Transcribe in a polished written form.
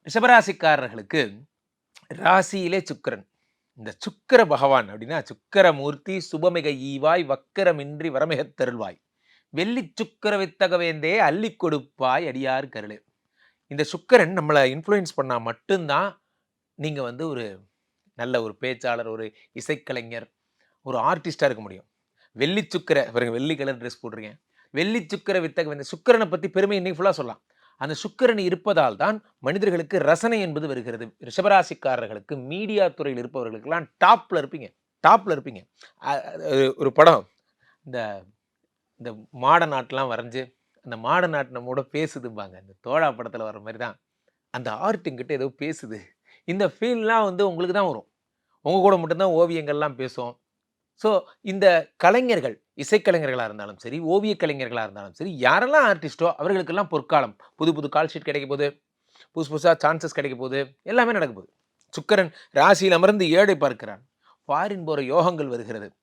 ரிஷபராசிக்காரர்களுக்கு ராசியிலே சுக்கிரன். இந்த சுக்கிர பகவான் அப்படின்னா, சுக்கிரமூர்த்தி சுபமிக ஈவாய் வக்கிரமின்றி வரமிகத் தருள்வாய். வெள்ளிச் சுக்கிர வித்தக வேந்தே அள்ளிக் கொடுப்பாய் அடியார் கருளே. இந்த சுக்கிரன் நம்மள இன்ஃப்ளூயன்ஸ் பண்ணா மட்டும் தான், நீங்க வந்து ஒரு நல்ல ஒரு பேச்சாளர், ஒரு இசைக்கலைஞர், ஒரு ஆர்டிஸ்ட்டா இருக்க முடியும். வெள்ளிச் சுக்கிர பாருங்க வெள்ளி கலர் ட்ரெஸ் போட்டிருக்கேன். வெள்ளிச் சுக்கிர வித்தக வேந்தே சுக்கிரன பத்தி பெருமை இன்னைக்கு ஃபுல்லா சொல்லலாம். அந்த சுக்கிரன் இருப்பதால் தான் மனிதர்களுக்கு ரசனை என்பது வருகிறது. ரிஷபராசிக்காரர்களுக்கு மீடியா துறையில் இருப்பவர்களுக்கெல்லாம் டாப்ல இருப்பீங்க. டாப்ல இருப்பீங்க. அ ஒரு படம் இந்த இந்த மாட நாட்டெல்லாம் வரைஞ்சு, அந்த மாட நாட்டு நம்மோட பேசுதும்பாங்க. இந்த தோழா படத்துல வர மாரி தான். அந்த ஆர்ட் என்கிட்ட ஏதோ பேசுது. இந்த ஃபீல்லாம் வந்து உங்களுக்கு தான் வரும். உங்க கூட மட்டும் தான் ஓவியங்கள்லாம் பேசும். ஸோ இந்த கலைஞர்கள், இசைக்கலைஞர்களா இருந்தாலும் சரி, ஓவியக் கலைஞர்களா இருந்தாலும் சரி, யாரெல்லாம் ஆர்டிஸ்ட்டோ அவர்களுக்கெல்லாம் பொற்காலம். புது புது கால் ஷீட் கிடைக்க போது. புதுசு புதுசா சான்ஸஸ் கிடைக்க போது. எல்லாமே நடக்க போகுது. சுக்கிரன் ராசியில் அமர்ந்து 7ஐ பார்க்கிறான். ஃபாரின் போற யோகங்கள் வருகிறது.